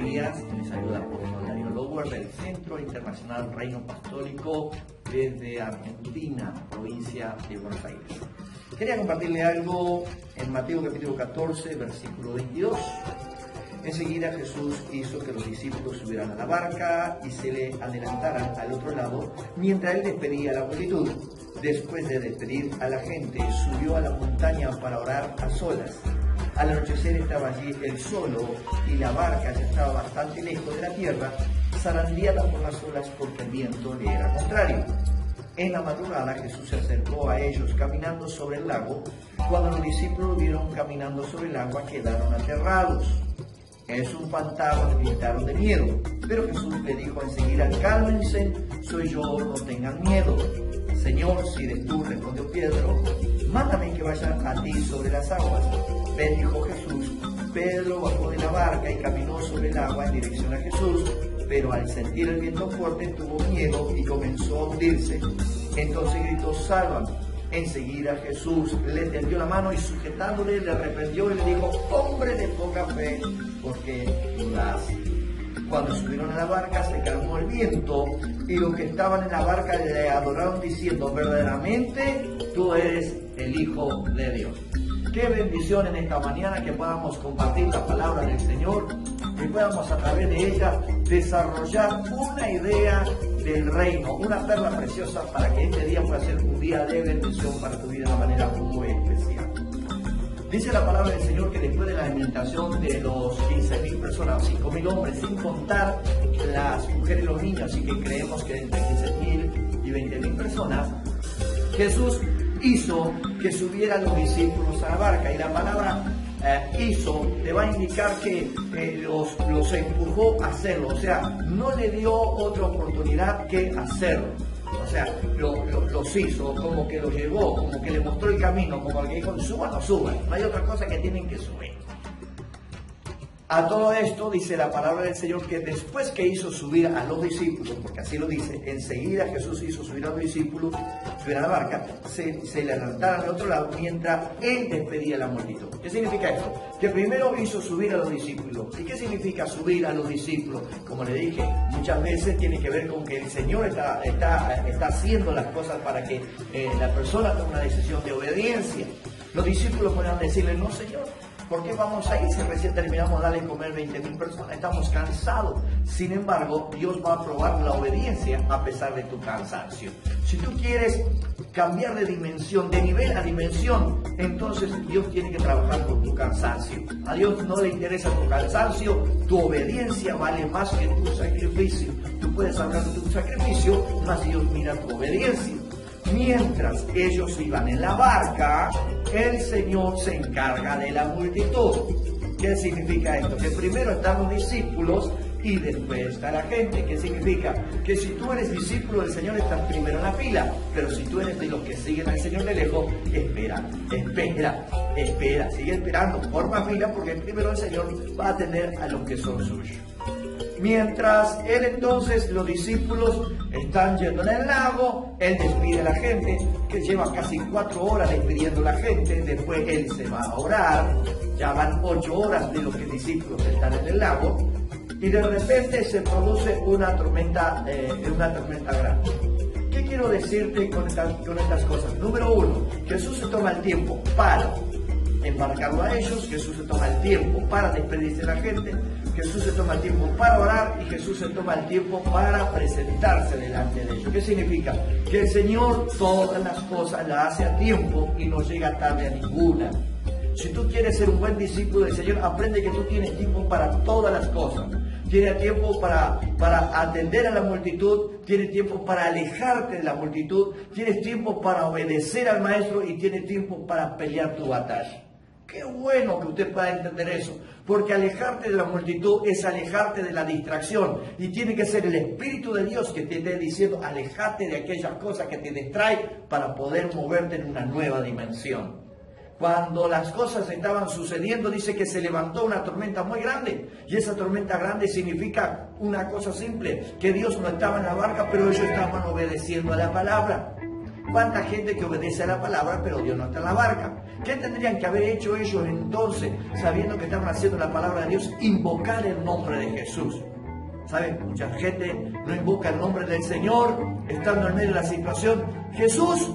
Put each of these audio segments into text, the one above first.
días. Les saluda el apóstol Darío Lower del Centro Internacional Reino Apostólico desde Argentina, provincia de Buenos Aires. Quería compartirle algo en Mateo capítulo 14, versículo 22. Enseguida Jesús hizo que los discípulos subieran a la barca y se le adelantaran al otro lado mientras él despedía a la multitud. Después de despedir a la gente, subió a la montaña para orar a solas. Al anochecer estaba allí él solo y la barca ya estaba bastante lejos de la tierra, zarandeada por las olas porque el viento le era contrario. En la madrugada Jesús se acercó a ellos caminando sobre el lago. Cuando los discípulos lo vieron caminando sobre el agua, quedaron aterrados. Es un fantasma, gritaron de miedo. Pero Jesús le dijo enseguida: cálmense, soy yo, no tengan miedo. Señor, si eres tú, respondió Pedro, mándame que vaya a ti sobre las aguas. Ven, dijo Jesús. Pedro bajó de la barca y caminó sobre el agua en dirección a Jesús, pero al sentir el viento fuerte tuvo miedo y comenzó a hundirse. Entonces gritó: sálvame. Enseguida Jesús le tendió la mano y sujetándole le reprendió y le dijo: hombre de poca fe, ¿por qué dudas? Cuando subieron a la barca se calmó el viento y los que estaban en la barca le adoraron diciendo: verdaderamente tú eres el Hijo de Dios. Qué bendición en esta mañana que podamos compartir la palabra del Señor, que podamos a través de ella desarrollar una idea del reino, una perla preciosa para que este día pueda ser un día de bendición para tu vida de una manera muy especial. Dice la palabra del Señor que después de la alimentación de los 15.000 personas, 5.000 hombres, sin contar las mujeres y los niños, así que creemos que entre 15.000 y 20.000 personas, Jesús hizo que subieran los discípulos a la barca, y la palabra hizo te va a indicar que los empujó a hacerlo, o sea, no le dio otra oportunidad que hacerlo. O sea, los hizo, como que los llevó, como que le mostró el camino, como que dijo: suban o suban, no hay otra cosa que tienen que subir. A todo esto dice la palabra del Señor que después que hizo subir a los discípulos, porque así lo dice, enseguida Jesús hizo subir a los discípulos, subir a la barca, se le adelantaron al otro lado mientras él despedía a la multitud. ¿Qué significa esto? Que primero hizo subir a los discípulos. ¿Y qué significa subir a los discípulos? Como le dije, muchas veces tiene que ver con que el Señor está haciendo las cosas para que la persona tome una decisión de obediencia. Los discípulos podrían decirle: no, Señor, ¿por qué vamos a ir si recién terminamos de darle comer 20.000 personas? Estamos cansados. Sin embargo, Dios va a probar la obediencia a pesar de tu cansancio. Si tú quieres cambiar de dimensión, de nivel a dimensión, entonces Dios tiene que trabajar con tu cansancio. A Dios no le interesa tu cansancio, tu obediencia vale más que tu sacrificio. Tú puedes hablar de tu sacrificio, mas Dios mira tu obediencia. Mientras ellos iban en la barca, el Señor se encarga de la multitud. ¿Qué significa esto? Que primero están los discípulos y después está la gente. ¿Qué significa? Que si tú eres discípulo del Señor estás primero en la fila, pero si tú eres de los que siguen al Señor de lejos, espera, sigue esperando, forma fila, porque primero el Señor va a atender a los que son suyos. Mientras él entonces, los discípulos están yendo en el lago, él despide a la gente, que lleva casi 4 horas despidiendo a la gente, después él se va a orar, ya van 8 horas de los que discípulos están en el lago, y de repente se produce una tormenta grande. ¿Qué quiero decirte con estas cosas? Número 1, Jesús se toma el tiempo para embarcarlo a ellos, Jesús se toma el tiempo para despedirse de la gente, Jesús se toma el tiempo para orar y Jesús se toma el tiempo para presentarse delante de ellos. ¿Qué significa? Que el Señor todas las cosas las hace a tiempo y no llega tarde a ninguna. Si tú quieres ser un buen discípulo del Señor, aprende que tú tienes tiempo para todas las cosas. Tienes tiempo para atender a la multitud, tienes tiempo para alejarte de la multitud, tienes tiempo para obedecer al Maestro y tienes tiempo para pelear tu batalla. Qué bueno que usted pueda entender eso, porque alejarte de la multitud es alejarte de la distracción y tiene que ser el Espíritu de Dios que te esté diciendo: alejate de aquellas cosas que te distraen para poder moverte en una nueva dimensión. Cuando las cosas estaban sucediendo, dice que se levantó una tormenta muy grande, y esa tormenta grande significa una cosa simple, que Dios no estaba en la barca, pero ellos estaban obedeciendo a la palabra. ¿Cuánta gente que obedece a la palabra, pero Dios no está en la barca? ¿Qué tendrían que haber hecho ellos entonces, sabiendo que estaban haciendo la palabra de Dios? Invocar el nombre de Jesús. ¿Saben? Mucha gente no invoca el nombre del Señor, estando en medio de la situación. Jesús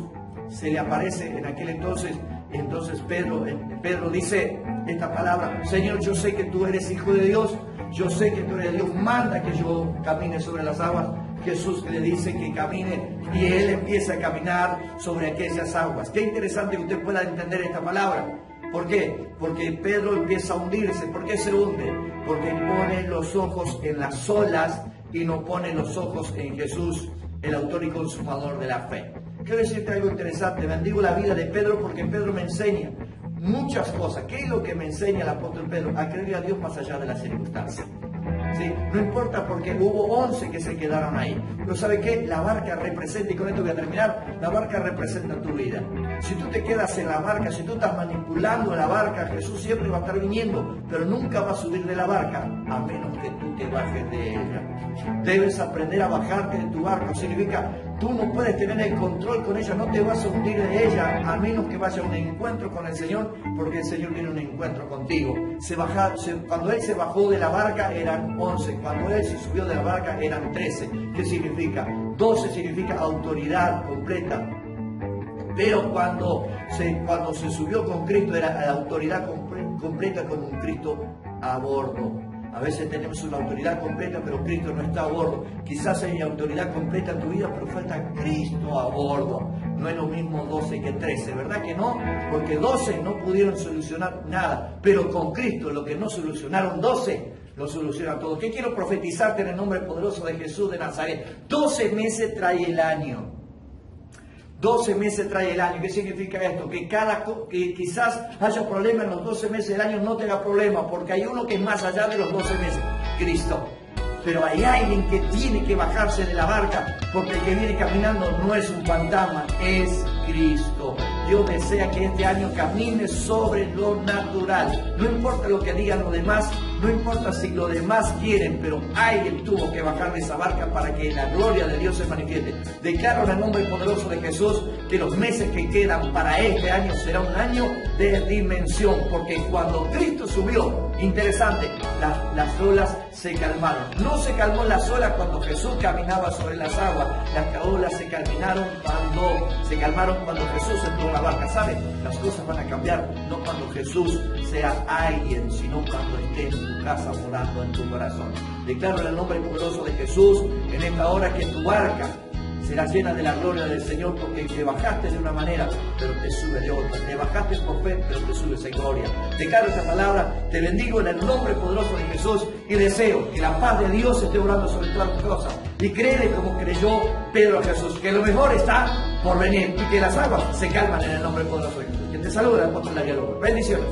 se le aparece en aquel entonces. Entonces Pedro dice esta palabra: Señor, yo sé que tú eres Hijo de Dios, yo sé que tú eres Dios, manda que yo camine sobre las aguas. Jesús le dice que camine y él empieza a caminar sobre aquellas aguas. Qué interesante que usted pueda entender esta palabra. ¿Por qué? Porque Pedro empieza a hundirse. ¿Por qué se hunde? Porque pone los ojos en las olas y no pone los ojos en Jesús, el autor y consumador de la fe. Quiero decirte algo interesante. Bendigo la vida de Pedro porque Pedro me enseña muchas cosas. ¿Qué es lo que me enseña el apóstol Pedro? A creer a Dios más allá de las circunstancias. ¿Sí? No importa, porque hubo 11 que se quedaron ahí. Pero ¿sabe qué? La barca representa, y con esto voy a terminar, la barca representa tu vida. Si tú te quedas en la barca, si tú estás manipulando la barca, Jesús siempre va a estar viniendo, pero nunca va a subir de la barca, a menos que tú te bajes de ella. Debes aprender a bajarte de tu barca. Significa, tú no puedes tener el control con ella, no te vas a hundir de ella, a menos que vaya a un encuentro con el Señor, porque el Señor tiene un encuentro contigo. Cuando Él se bajó de la barca eran 11, cuando Él se subió de la barca eran 13. ¿Qué significa? 12 significa autoridad completa. Pero cuando se subió con Cristo era la autoridad completa con un Cristo a bordo. A veces tenemos una autoridad completa, pero Cristo no está a bordo. Quizás hay autoridad completa en tu vida, pero falta Cristo a bordo. No es lo mismo 12 que 13, ¿verdad que no? Porque 12 no pudieron solucionar nada, pero con Cristo lo que no solucionaron 12, lo soluciona todo. ¿Qué quiero profetizarte en el nombre poderoso de Jesús de Nazaret? 12 meses trae el año. 12 meses trae el año. ¿Qué significa esto? Que quizás haya problema en los 12 meses del año, no tenga problema, porque hay uno que es más allá de los 12 meses, Cristo. Pero hay alguien que tiene que bajarse de la barca, porque el que viene caminando no es un fantasma, es Cristo. Dios desea que este año camine sobre lo natural. No importa lo que digan los demás, no importa si los demás quieren, pero alguien tuvo que bajar de esa barca para que la gloria de Dios se manifieste. Declaro en el nombre poderoso de Jesús que los meses que quedan para este año será un año de dimensión, porque cuando Cristo subió, interesante, las olas se calmaron. No se calmó las olas cuando Jesús caminaba sobre las aguas, las olas se calmaron cuando Jesús entró en la barca. ¿Sabe? Las cosas van a cambiar, no cuando Jesús sea alguien, sino cuando esté en tu casa morando en tu corazón. Declaro en el nombre poderoso de Jesús en esta hora que tu barca será llena de la gloria del Señor, porque te bajaste de una manera, pero te sube de otra. Te bajaste por fe, pero te subes en gloria. Declaro esta palabra, te bendigo en el nombre poderoso de Jesús y deseo que la paz de Dios esté orando sobre todas las cosas. Y créele como creyó Pedro a Jesús, que lo mejor está por venir y que las aguas se calman en el nombre poderoso de Jesús. Que te saluda el apóstol Ariel López. Bendiciones.